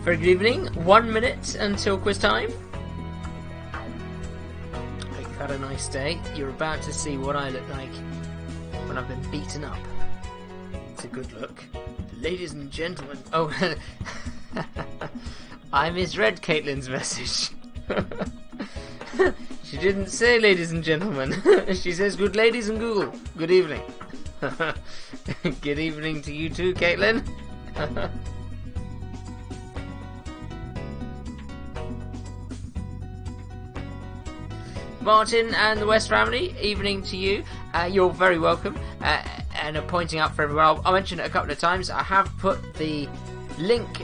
Very good evening. 1 minute until quiz time. Hope you've had a nice day. You're about to see what I look like when I've been beaten up. It's a good look. Ladies and gentlemen. Oh, I misread Caitlin's message. She didn't say ladies and gentlemen. She says good ladies and Google. Good evening. Good evening to you too, Caitlin. Martin and the West family, evening to you. You're very welcome. And pointing out for everyone, I'll mention it a couple of times. I have put the link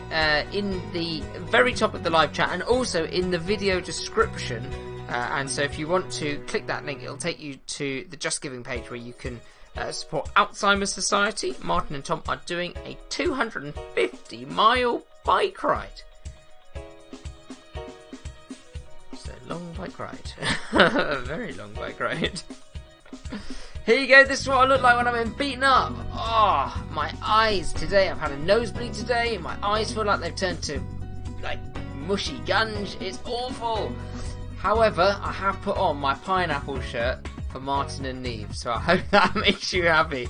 in the very top of the live chat and also in the video description. And so if you want to click that link, it'll take you to the Just Giving page where you can support Alzheimer's Society. Martin and Tom are doing a 250-mile bike ride. Long bike ride. A very long bike ride. Here you go, this is what I look like when I've been beaten up. Oh, my eyes today. I've had a nosebleed today. My eyes feel like they've turned to, like, mushy gunge. It's awful. However, I have put on my pineapple shirt for Martin and Neve, so I hope that makes you happy.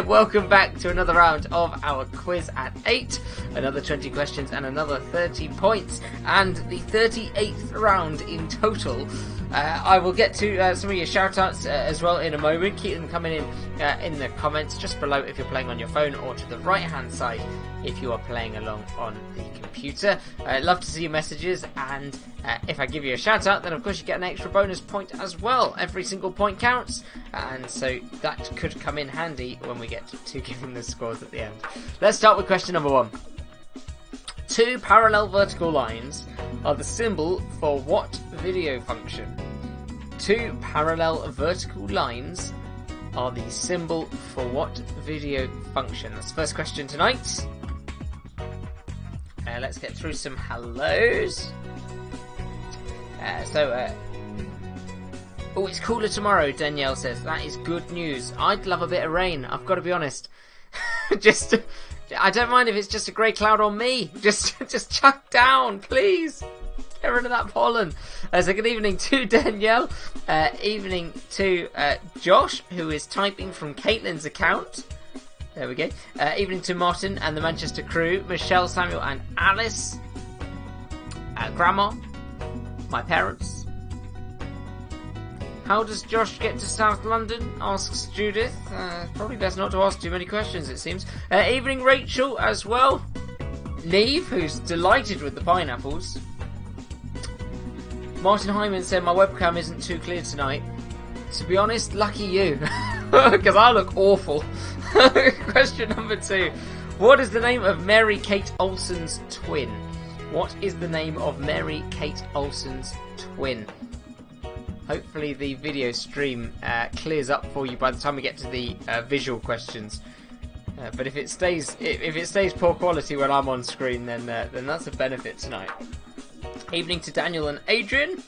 Welcome back to another round of our quiz at 8. Another 20 questions and another 30 points, and the 38th round in total. I will get to some of your shout-outs as well in a moment. Keep them coming in the comments just below if you're playing on your phone, or to the right-hand side if you are playing along on the computer. Love to see your messages, and if I give you a shout-out, then of course you get an extra bonus point as well. Every single point counts, and so that could come in handy when we get to giving the scores at the end. Let's start with question number 1. 2 parallel vertical lines are the symbol for what video function? 2 parallel vertical lines are the symbol for what video function? That's the first question tonight. Let's get through some hellos. Oh, it's cooler tomorrow, Danielle says. That is good news. I'd love a bit of rain, I've got to be honest. I don't mind if it's just a grey cloud on me. Just chuck down, please. Get rid of that pollen. So good evening to Danielle. Evening to Josh, who is typing from Caitlin's account. There we go. Evening to Martin and the Manchester crew. Michelle, Samuel and Alice. Grandma. My parents. How does Josh get to South London? Asks Judith. Probably best not to ask too many questions, it seems. Evening Rachel as well. Neve, who's delighted with the pineapples. Martin Hyman said my webcam isn't too clear tonight. To be honest, lucky you. Because I look awful. Question number 2. What is the name of Mary-Kate Olsen's twin? What is the name of Mary-Kate Olsen's twin? Hopefully the video stream clears up for you by the time we get to the visual questions. But if it stays poor quality when I'm on screen, then that's a benefit tonight. Evening to Daniel and Adrian.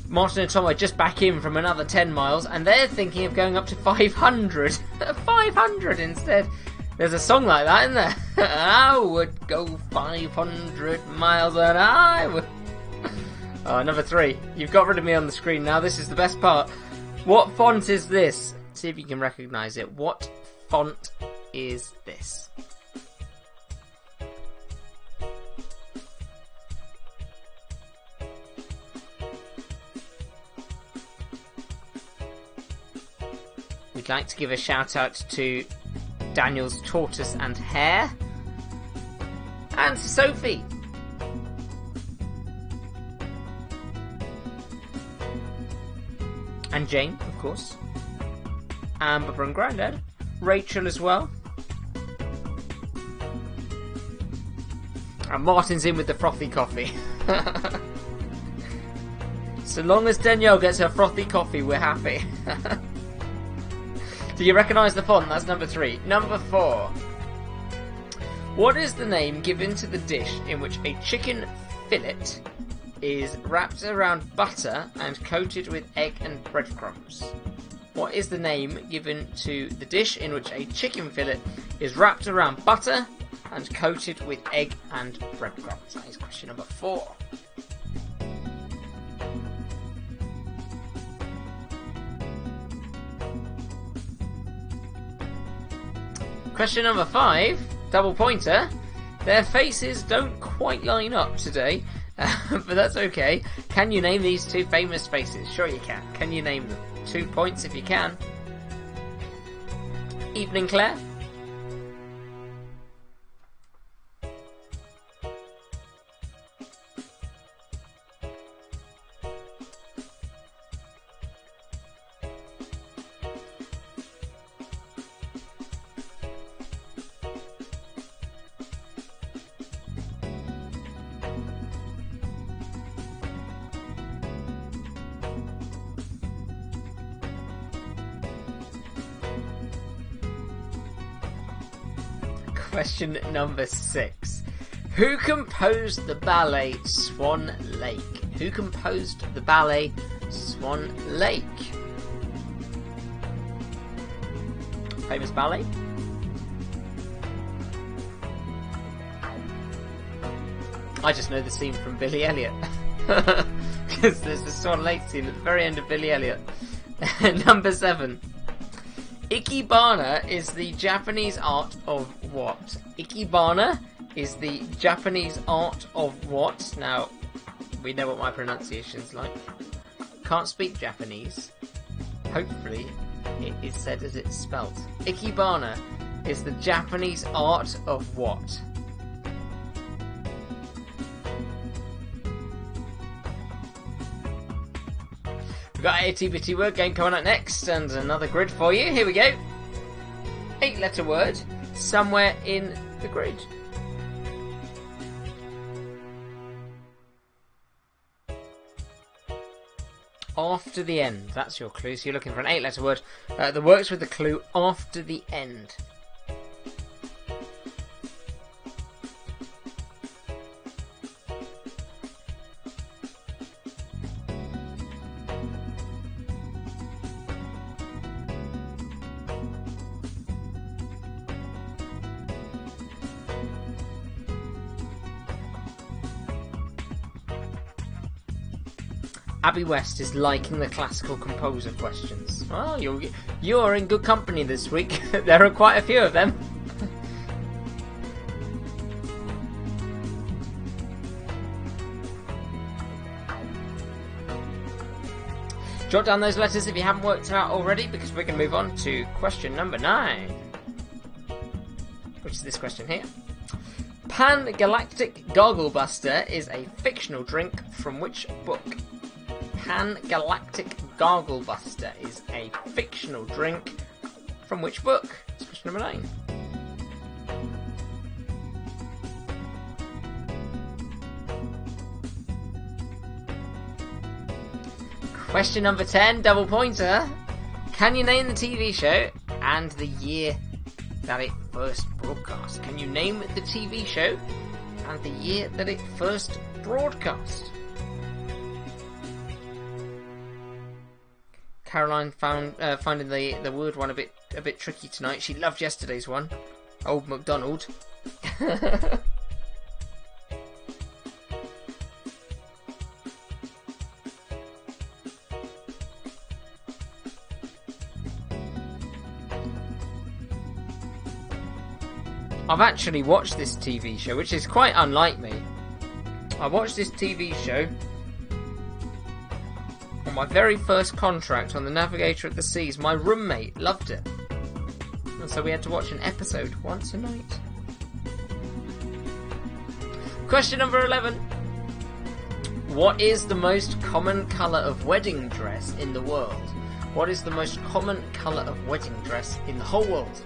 Martin and Tom are just back in from another 10 miles, and they're thinking of going up to 500. 500 instead. There's a song like that, isn't there? I would go 500 miles and I would... Oh, number 3. You've got rid of me on the screen now. This is the best part. What font is this? See if you can recognise it. What font is this? We'd like to give a shout out to Daniel's Tortoise and Hare, and to Sophie. And Jane, of course. Amber and Grandad. Rachel as well. And Martin's in with the frothy coffee. So long as Danielle gets her frothy coffee, we're happy. Do you recognise the font? That's number 3. Number 4. What is the name given to the dish in which a chicken fillet is wrapped around butter and coated with egg and breadcrumbs? What is the name given to the dish in which a chicken fillet is wrapped around butter and coated with egg and breadcrumbs? That is question number 4. Question number 5, double pointer. Their faces don't quite line up today, but that's okay. Can you name these 2 famous faces? Sure you can. Can you name them? 2 points if you can. Evening Claire. Question number 6. Who composed the ballet Swan Lake? Who composed the ballet Swan Lake? Famous ballet? I just know the scene from Billy Elliot. Because there's the Swan Lake scene at the very end of Billy Elliot. Number 7. Ikebana is the Japanese art of what? Ikebana is the Japanese art of what? Now, we know what my pronunciation's like. Can't speak Japanese. Hopefully, it is said as it's spelt. Ikebana is the Japanese art of what? We've got a itty bitty word game coming up next, and another grid for you. Here we go. 8-letter word, somewhere in the grid. After the end, that's your clue. So you're looking for an 8-letter word that works with the clue after the end. Abby West is liking the classical composer questions. Well, you're in good company this week. There are quite a few of them. Jot down those letters if you haven't worked it out already, because we're going to move on to question number 9. Which is this question here. Pan-Galactic Garglebuster is a fictional drink from which book? Pan-Galactic Garglebuster is a fictional drink from which book? It's question number 9. Question number 10, double pointer. Can you name the TV show and the year that it first broadcast? Can you name the TV show and the year that it first broadcast? Caroline finding the word one a bit tricky tonight. She loved yesterday's one. Old MacDonald. I've actually watched this TV show, which is quite unlike me. I watched this TV show on my very first contract on the Navigator of the Seas. My roommate loved it, and so we had to watch an episode once a night. Question number 11. What is the most common colour of wedding dress in the world? What is the most common colour of wedding dress in the whole world?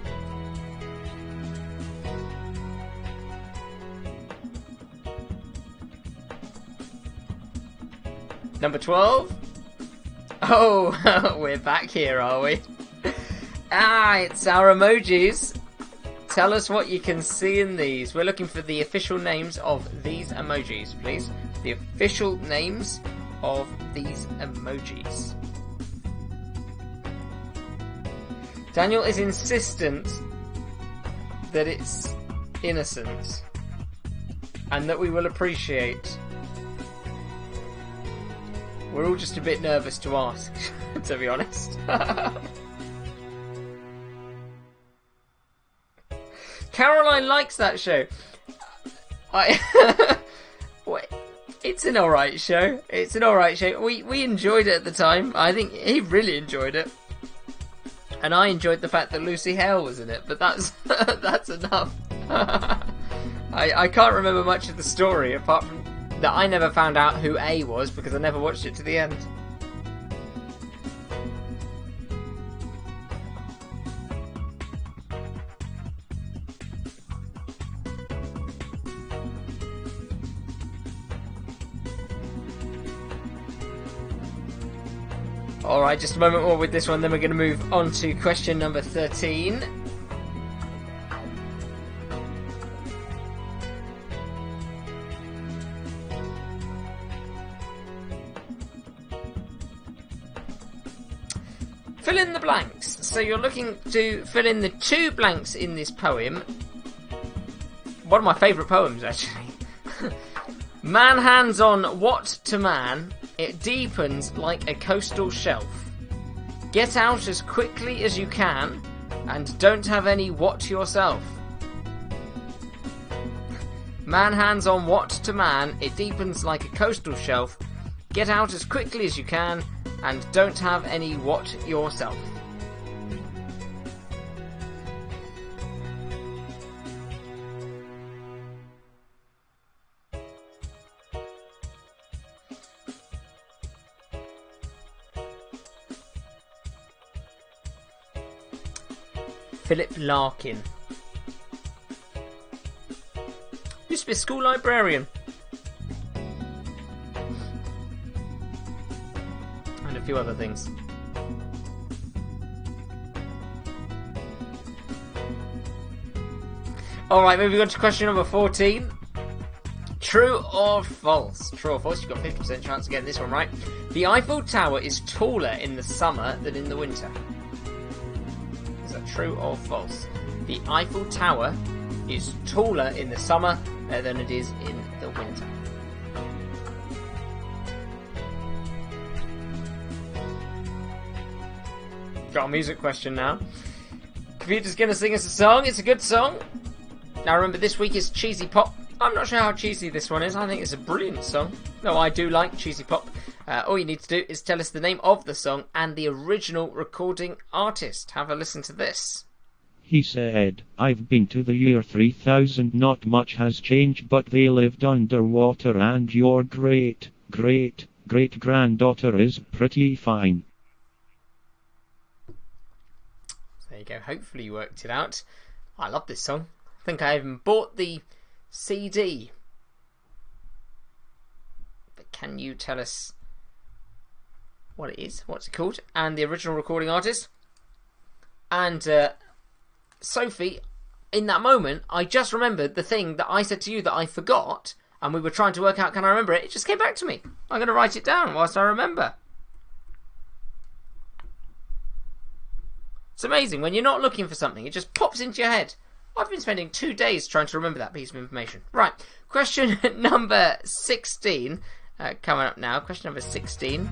Number 12. Oh, we're back here, are we? It's our emojis. Tell us what you can see in these. We're looking for the official names of these emojis, please. The official names of these emojis. Daniel is insistent that it's innocent and that we will appreciate. We're all just a bit nervous to ask, to be honest. Caroline likes that show. Wait, it's an alright show. It's an alright show. We enjoyed it at the time. I think he really enjoyed it. And I enjoyed the fact that Lucy Hale was in it, but that's that's enough. I can't remember much of the story apart from that I never found out who A was because I never watched it to the end. Alright, just a moment more with this one, then we're going to move on to question number 13. Fill in the blanks. So you're looking to fill in the 2 blanks in this poem. One of my favourite poems, actually. Man hands on what to man, it deepens like a coastal shelf. Get out as quickly as you can, and don't have any what yourself. Man hands on what to man, it deepens like a coastal shelf. Get out as quickly as you can, and don't have any what yourself. Philip Larkin. Used to be a school librarian. And a few other things. Alright, moving on to question number 14. True or false? True or false? You've got 50% chance of getting this one right. The Eiffel Tower is taller in the summer than in the winter. Is that true or false? The Eiffel Tower is taller in the summer than it is in the winter. Got a music question now. Computer's gonna sing us a song. It's a good song. Now remember, this week is Cheesy Pop. I'm not sure how cheesy this one is. I think it's a brilliant song. No, I do like Cheesy Pop. All you need to do is tell us the name of the song and the original recording artist. Have a listen to this. He said, I've been to the year 3000, not much has changed, but they lived underwater, and your great-great-great-granddaughter is pretty fine. There you go. Hopefully you worked it out. I love this song. I think I even bought the CD. But can you tell us what it is? What's it called? And the original recording artist? And Sophie, in that moment, I just remembered the thing that I said to you that I forgot, and we were trying to work out, can I remember it? It just came back to me. I'm going to write it down whilst I remember. It's amazing. When you're not looking for something, it just pops into your head. I've been spending 2 days trying to remember that piece of information. Right, question number 16. Coming up now, question number 16.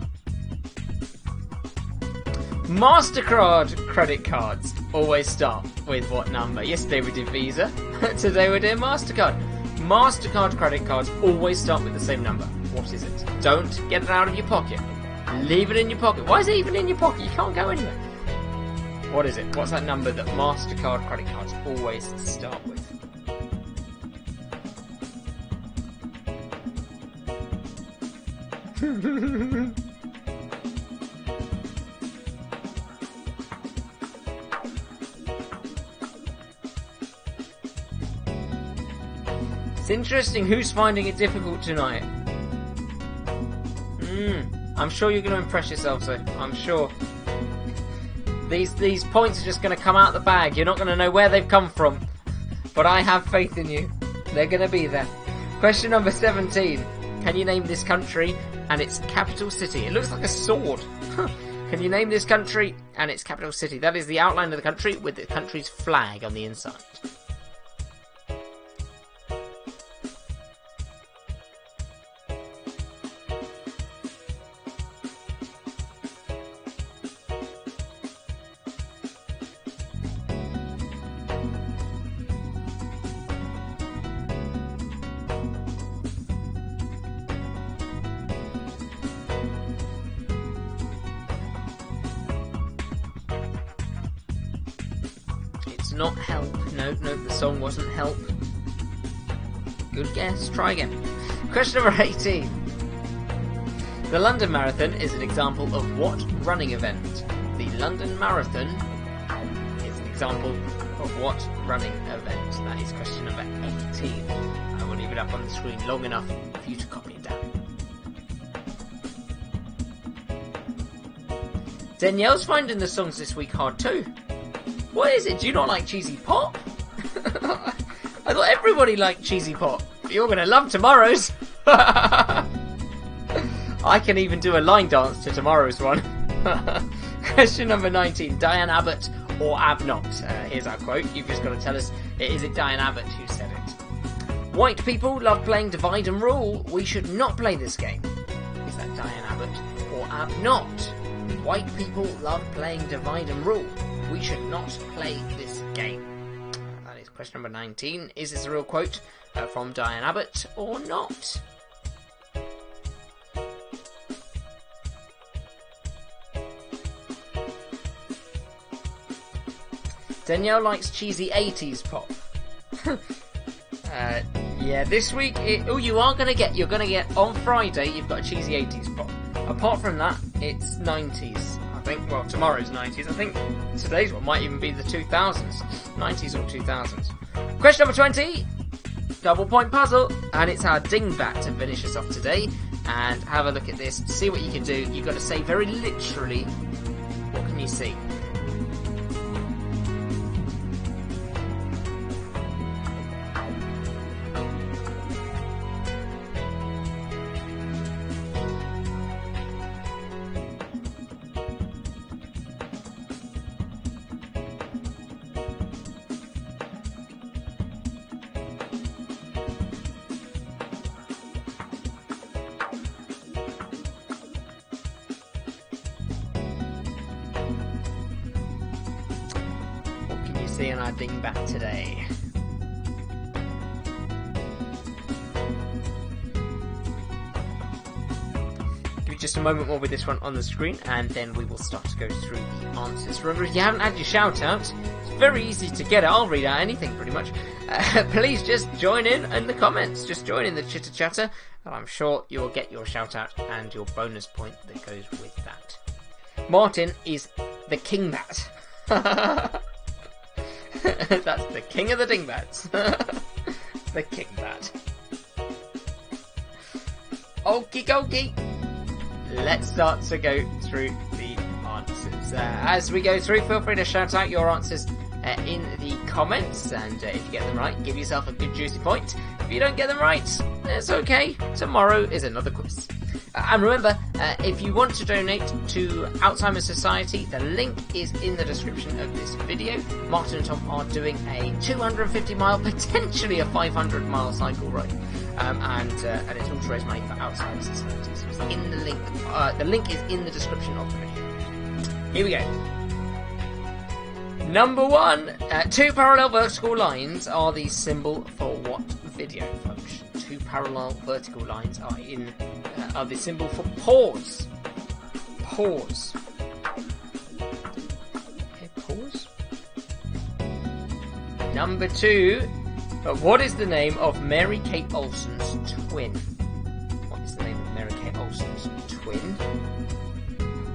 MasterCard credit cards always start with what number? Yesterday we did Visa, today we're doing MasterCard. MasterCard credit cards always start with the same number. What is it? Don't get it out of your pocket. Leave it in your pocket. Why is it even in your pocket? You can't go anywhere. What is it? What's that number that MasterCard credit cards always start with? It's interesting who's finding it difficult tonight. I'm sure you're going to impress yourself, though. I'm sure. These points are just going to come out the bag. You're not going to know where they've come from. But I have faith in you. They're going to be there. Question number 17. Can you name this country and its capital city? It looks like a sword. Can you name this country and its capital city? That is the outline of the country with the country's flag on the inside. Not Help. No, the song wasn't Help. Good guess. Try again. Question number 18. The London Marathon is an example of what running event? The London Marathon is an example of what running event? That is question number 18. I will leave it up on the screen long enough for you to copy it down. Danielle's finding the songs this week hard too. What is it? Do you not like cheesy pop? I thought everybody liked cheesy pop. But you're going to love tomorrow's. I can even do a line dance to tomorrow's one. Question number 19. Diane Abbott or Abnott? Here's our quote. You've just got to tell us, is it Diane Abbott who said it? White people love playing divide and rule. We should not play this game. Is that Diane Abbott or Abnott? White people love playing divide and rule. We should not play this game. That is question number 19. Is this a real quote from Diane Abbott or not? Danielle likes cheesy 80s pop. Yeah, this week... you're going to get on Friday, you've got a cheesy 80s pop. Apart from that, it's 90s. I think, well, tomorrow's 90s. I think today's one might even be the 2000s. 90s or 2000s. Question number 20. Double point puzzle. And it's our dingbat to finish us off today. And have a look at this. See what you can do. You've got to say very literally, what can you see? On our dingbat today. Give me just a moment more with this one on the screen and then we will start to go through the answers. Remember, if you haven't had your shout out, it's very easy to get it. I'll read out anything pretty much. Please just join in the comments. Just join in the chitter chatter and I'm sure you'll get your shout out and your bonus point that goes with that. Martin is the king bat. That's the king of the dingbats. The king bat. Okie dokie. Let's start to go through the answers. As we go through, feel free to shout out your answers in the comments. And if you get them right, give yourself a good juicy point. If you don't get them right, it's okay. Tomorrow is another quiz. And remember, if you want to donate to Alzheimer's Society, the link is in the description of this video. Martin and Tom are doing a 250 mile, potentially a 500 mile cycle ride. And it's all to raise money for Alzheimer's Society. So it's in the link. The link is in the description of the video. Here we go. Number 1. Two parallel vertical lines are the symbol for what video function? Two parallel vertical lines are the symbol for pause. Pause. Okay, pause. Number 2. What is the name of Mary Kate Olsen's twin? What is the name of Mary Kate Olsen's twin?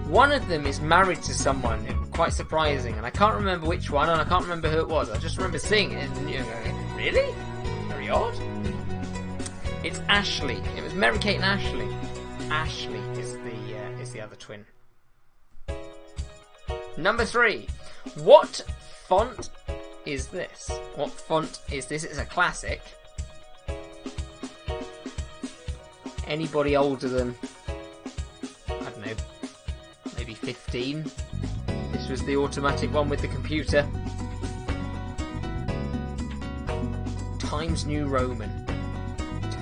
One of them is married to someone, quite surprising, and I can't remember which one, and I can't remember who it was. I just remember seeing it, and you know, really? Very odd. It's Ashley. It was Mary Kate and Ashley. Ashley is the other twin. Number 3. What font is this? What font is this? It's a classic. Anybody older than, I don't know, maybe 15. This was the automatic one with the computer. Times New Roman.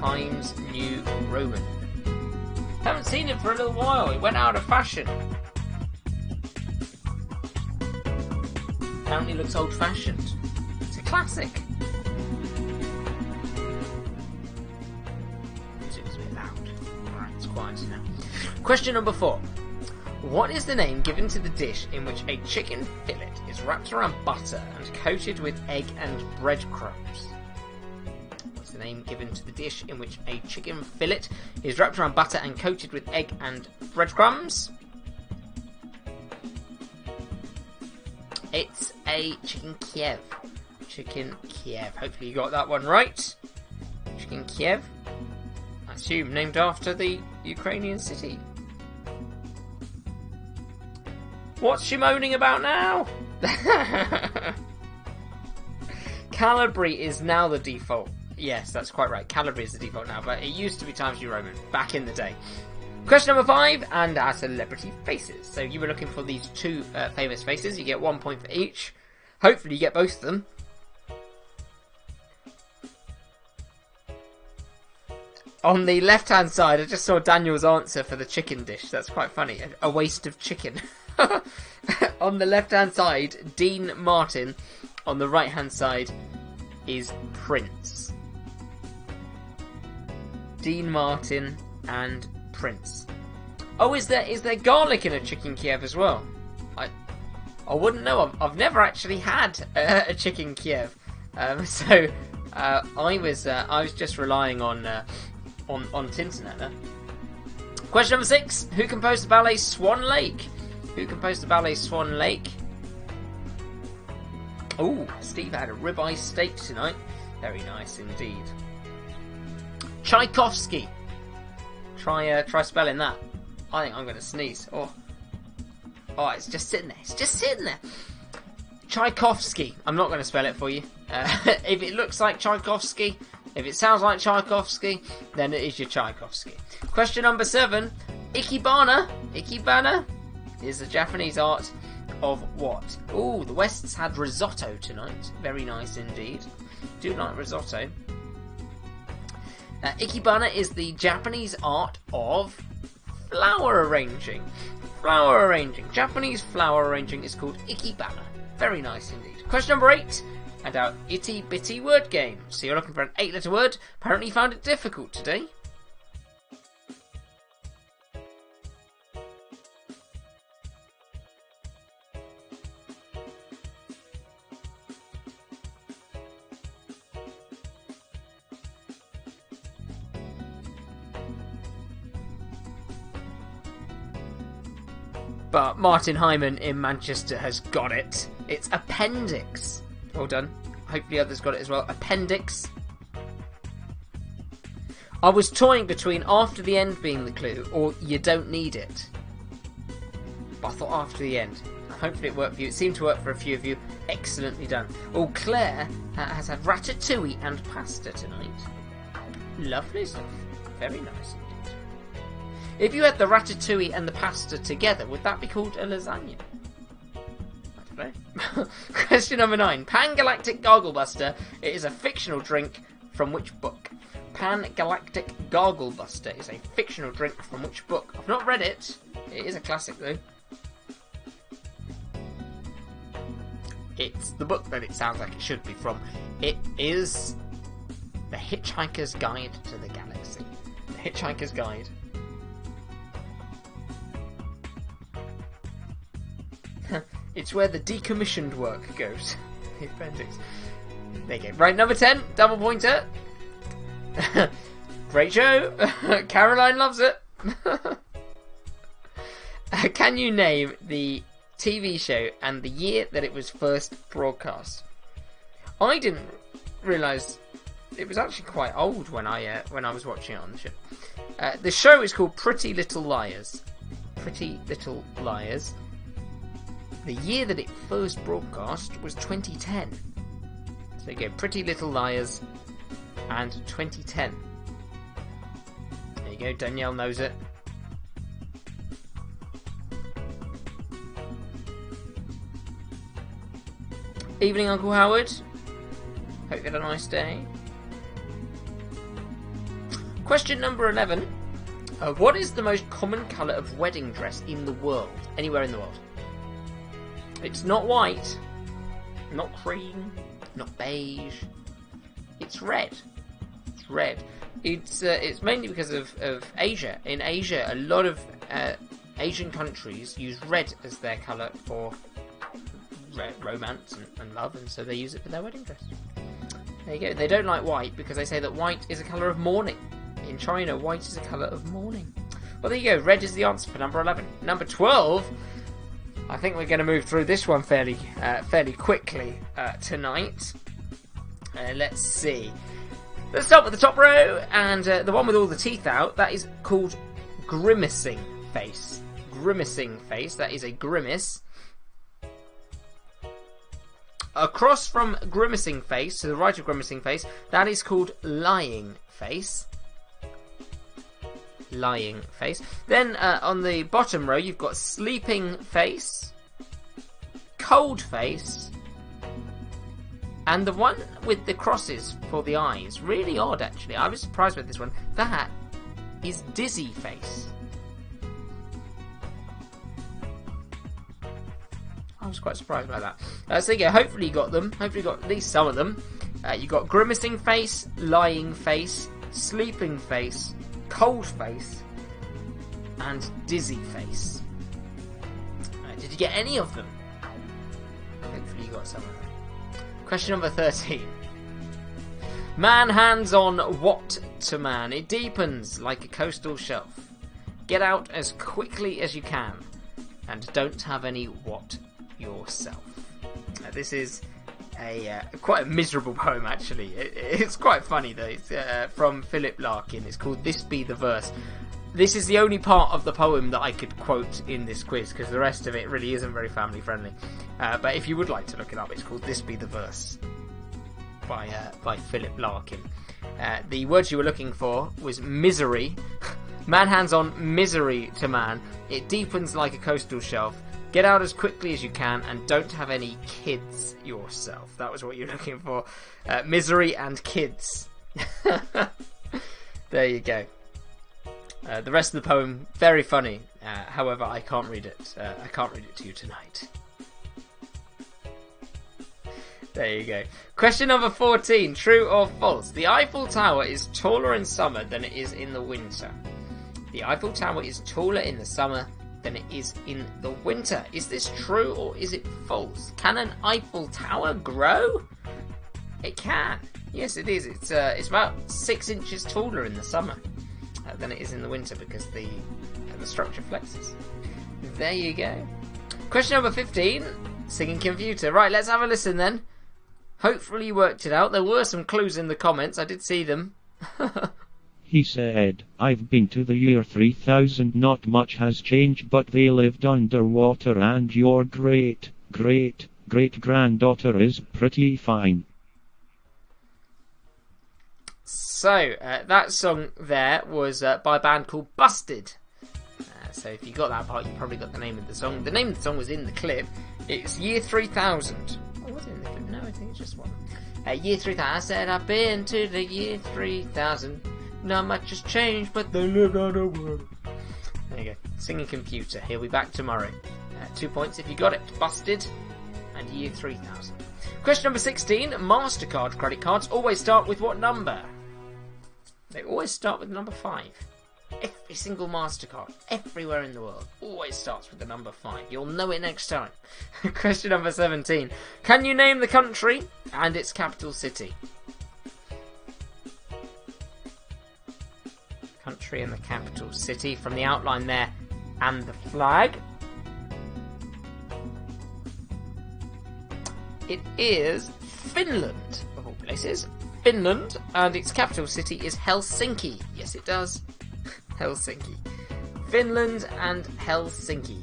Times New Roman. Haven't seen it for a little while. It went out of fashion. Apparently looks old-fashioned. It's a classic. Music's a bit loud. Alright, it's quiet now. Question number 4. What is the name given to the dish in which a chicken fillet is wrapped around butter and coated with egg and breadcrumbs? What's the name given to the dish in which a chicken fillet is wrapped around butter and coated with egg and breadcrumbs? It's a chicken Kiev. Chicken Kiev. Hopefully you got that one right. Chicken Kiev. I assume named after the Ukrainian city. What's she moaning about now? Calibri is now the default. Yes, that's quite right. Calibri is the default now, but it used to be Times New Roman back in the day. Question number 5, and our celebrity faces. So you were looking for these 2 famous faces. You get 1 point for each. Hopefully you get both of them. On the left-hand side, I just saw Daniel's answer for the chicken dish. That's quite funny. A waste of chicken. On the left-hand side, Dean Martin. On the right-hand side is Prince. Dean Martin and Prince. Oh, is there garlic in a chicken Kiev as well? I wouldn't know. I've never actually had a chicken Kiev, so I was just relying on Tinternet there. Question number 6: Who composed the ballet Swan Lake? Who composed the ballet Swan Lake? Oh, Steve had a ribeye steak tonight. Very nice indeed. Tchaikovsky. Try spelling that. I think I'm going to sneeze. Oh, it's just sitting there. It's just sitting there. Tchaikovsky. I'm not going to spell it for you. If it looks like Tchaikovsky, if it sounds like Tchaikovsky, then it is your Tchaikovsky. Question number 7. Ikebana. Ikebana is the Japanese art of what? Oh, the Wests had risotto tonight. Very nice indeed. Do like risotto. Ikebana is the Japanese art of flower arranging. Flower arranging. Japanese flower arranging is called Ikebana. Very nice indeed. Question number 8. And our itty bitty word game. So you're looking for an 8-letter word. Apparently you found it difficult today. But Martin Hyman in Manchester has got it. It's appendix. Well done. Hopefully others got it as well. Appendix. I was toying between after the end being the clue or you don't need it. But I thought after the end. Hopefully it worked for you. It seemed to work for a few of you. Excellently done. Oh, Claire has had ratatouille and pasta tonight. Lovely stuff. Very nice indeed. If you had the ratatouille and the pasta together, would that be called a lasagna? I don't know. Question number 9. Pan-Galactic Garglebuster. It is a fictional drink from which book? Pan-Galactic Garglebuster is a fictional drink from which book? I've not read it. It is a classic though. It's the book that it sounds like it should be from. It is The Hitchhiker's Guide to the Galaxy. The Hitchhiker's Guide. It's where the decommissioned work goes. The appendix. There you go. Right, number 10. Double pointer. Great show. Caroline loves it. Can you name the TV show and the year that it was first broadcast? I didn't realise it was actually quite old when I was watching it on the show. The show is called Pretty Little Liars. Pretty Little Liars. The year that it first broadcast was 2010. So you go Pretty Little Liars and 2010. There you go, Danielle knows it. Evening, Uncle Howard. Hope you had a nice day. Question number 11. What is the most common colour of wedding dress in the world? Anywhere in the world. It's not white, not cream, not beige. It's red. It's red. It's mainly because of Asia. In Asia, a lot of Asian countries use red as their colour for romance and love, and so they use it for their wedding dress. There you go. They don't like white because they say that white is a colour of mourning. In China, white is a colour of mourning. Well, there you go. Red is the answer for number 11. Number 12. I think we're going to move through this one fairly quickly tonight. Let's see. Let's start with the top row, and the one with all the teeth out. That is called grimacing face. Grimacing face. That is a grimace. Across from grimacing face to the right of grimacing face, that is called lying face. Lying face. Then on the bottom row, you've got sleeping face, cold face, and the one with the crosses for the eyes. Really odd, actually. I was surprised with this one. That is dizzy face. I was quite surprised by that. So yeah, hopefully you got them. Hopefully you got at least some of them. You got grimacing face, lying face, sleeping face, cold face, and dizzy face. Did you get any of them? Hopefully you got some of them. Question number 13. Man hands on what to man? It deepens like a coastal shelf. Get out as quickly as you can, and don't have any what yourself. This is quite a miserable poem, actually. It's quite funny though. It's from Philip Larkin. It's called "This Be the Verse." This is the only part of the poem that I could quote in this quiz, because the rest of it really isn't very family friendly. But if you would like to look it up, it's called "This Be the Verse" by Philip Larkin. The words you were looking for was misery. Man hands on misery to man. It deepens like a coastal shelf. Get out as quickly as you can, and don't have any kids yourself. That was what you're looking for. Misery and kids. There you go. The rest of the poem, very funny. However, I can't read it. I can't read it to you tonight. There you go. Question number 14. True or false? The Eiffel Tower is taller in summer than it is in the winter. The Eiffel Tower is taller in the summer than it is in the winter. Is this true or is it false? Can an Eiffel Tower grow? It can. Yes, it is. It's about 6 inches taller in the summer than it is in the winter because the structure flexes. There you go. Question number 15. Singing computer. Right, let's have a listen then. Hopefully you worked it out. There were some clues in the comments. I did see them. He said, I've been to the year 3000, not much has changed, but they lived underwater, and your great-great-great-granddaughter is pretty fine. So, that song there was by a band called Busted. So if you got that part, you probably got the name of the song. The name of the song was in the clip. It's Year 3000. Oh, was it in the clip? No, I think it's just one. Year 3000. I said, I've been to the year 3000. Not much has changed, but they lived underwater. There you go. Singing computer. He'll be back tomorrow. 2 points if you got it. Busted. And year 3000. Question number 16. MasterCard credit cards always start with what number? They always start with number 5. Every single MasterCard, everywhere in the world, always starts with the number 5. You'll know it next time. Question number 17. Can you name the country and its capital city? Country and the capital city from the outline there and the flag. It is Finland, of all places. Finland, and its capital city is Helsinki. Yes, it does. Helsinki. Finland and Helsinki.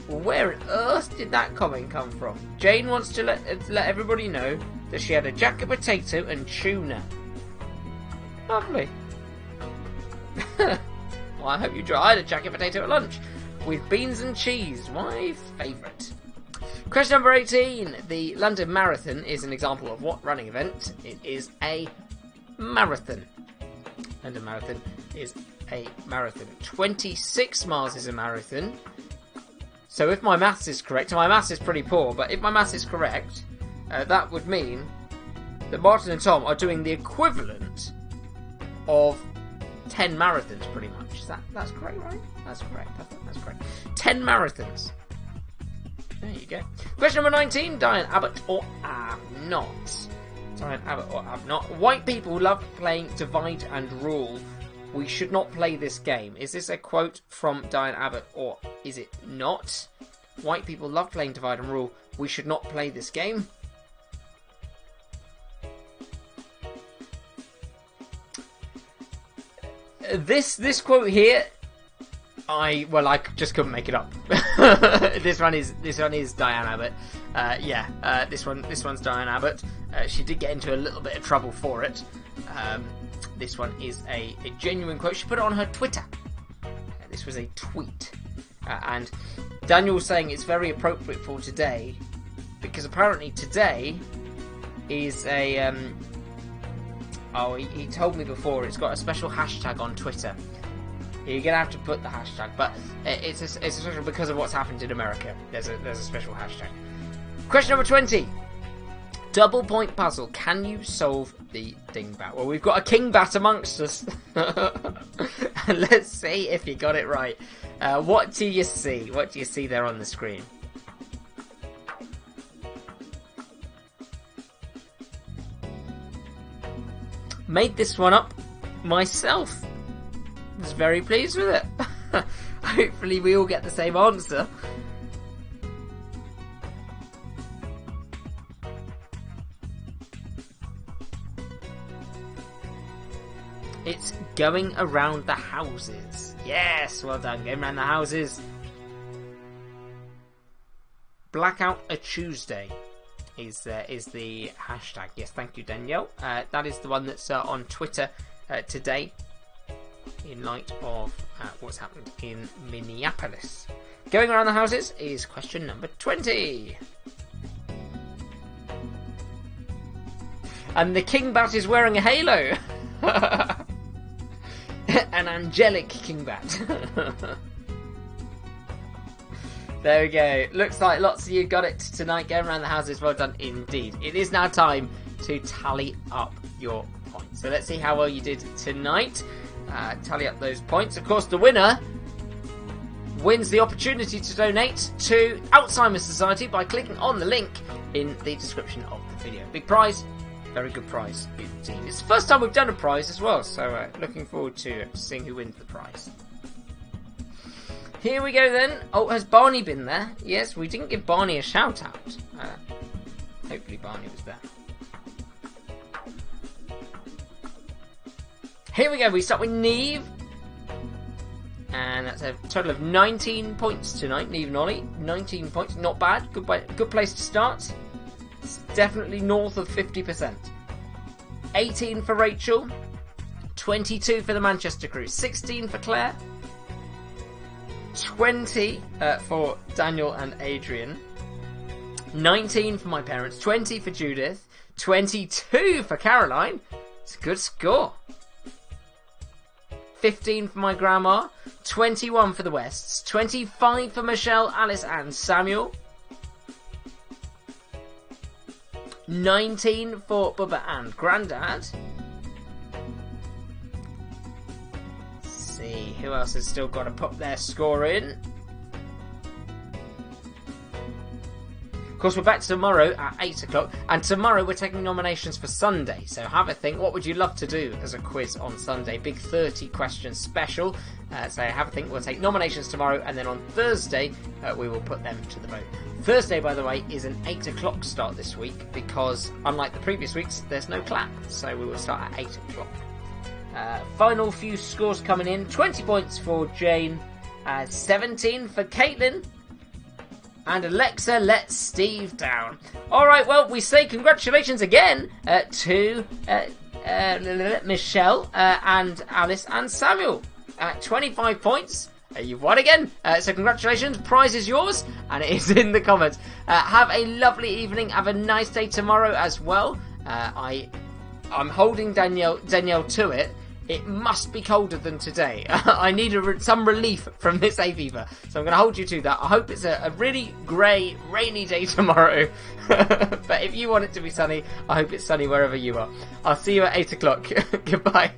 Where on earth did that comment come from? Jane wants to let everybody know that she had a jacket potato and tuna. Lovely. Well, I hope you enjoy. I had a jacket potato at lunch with beans and cheese, my favourite. Question number 18. The London Marathon is an example of what running event? It is a marathon. London Marathon is a marathon. 26 miles is a marathon. So if my maths is correct, and my maths is pretty poor, but if my maths is correct, that would mean that Martin and Tom are doing the equivalent of 10 marathons, pretty much. That's correct, right? That's correct. I think that's correct. 10 marathons. There you go. Question number 19. Diane Abbott or am not? Diane Abbott or am not? White people love playing Divide and Rule. We should not play this game. Is this a quote from Diane Abbott or is it not? White people love playing Divide and Rule. We should not play this game. This quote here, I just couldn't make it up. this one is Diane Abbott. This one's Diane Abbott. She did get into a little bit of trouble for it. This one is a genuine quote. She put it on her Twitter. This was a tweet, and Daniel was saying it's very appropriate for today because apparently today is a he told me before it's got a special hashtag on Twitter. You're gonna have to put the hashtag, but it's special because of what's happened in America. There's a special hashtag. Question number 20. Double point puzzle. Can you solve the dingbat? Well, we've got a kingbat amongst us. Let's see if you got it right. What do you see? What do you see there on the screen? Made this one up myself. I was very pleased with it. Hopefully we all get the same answer. It's going around the houses. Yes, well done. Going around the houses. Blackout a Tuesday is the hashtag. Yes, thank you, Danielle. That is the one that's on Twitter today in light of what's happened in Minneapolis. Going around the houses is question number 20. And the kingbat is wearing a halo. An angelic kingbat. There we go. Looks like lots of you got it tonight. Going around the houses. Well done indeed. It is now time to tally up your points. So let's see how well you did tonight. Tally up those points. Of course, the winner wins the opportunity to donate to Alzheimer's Society by clicking on the link in the description of the video. Big prize. Very good prize indeed. It's the first time we've done a prize as well, so looking forward to seeing who wins the prize. Here we go then. Oh, has Barney been there? Yes, we didn't give Barney a shout out. Hopefully Barney was there. Here we go. We start with Neve. And that's a total of 19 points tonight. Neve and Ollie. 19 points. Not bad. Good place to start. It's definitely north of 50%. 18 for Rachel. 22 for the Manchester crew. 16 for Claire. 20 for Daniel and Adrian. 19 for my parents. 20 for Judith. 22 for Caroline. It's a good score. 15 for my grandma. 21 for the Wests. 25 for Michelle, Alice and Samuel. 19 for Bubba and Grandad. See who else has still got to put their score in. Of course, we're back tomorrow at 8 o'clock, and tomorrow we're taking nominations for Sunday. So have a think. What would you love to do as a quiz on Sunday? Big 30 question special. So have a think. We'll take nominations tomorrow, and then on Thursday we will put them to the vote. Thursday, by the way, is an 8 o'clock start this week because, unlike the previous weeks, there's no clap. So we will start at 8 o'clock. Final few scores coming in. 20 points for Jane. 17 for Caitlin. And Alexa lets Steve down. Alright, well, we say congratulations again to Michelle and Alice and Samuel. 25 points. You've won again. So congratulations. Prize is yours, and it is in the comments. Have a lovely evening. Have a nice day tomorrow as well. I'm holding Danielle to it. It must be colder than today. I need some relief from this hay fever. So I'm going to hold you to that. I hope it's a really grey, rainy day tomorrow. But if you want it to be sunny, I hope it's sunny wherever you are. I'll see you at 8 o'clock. Goodbye.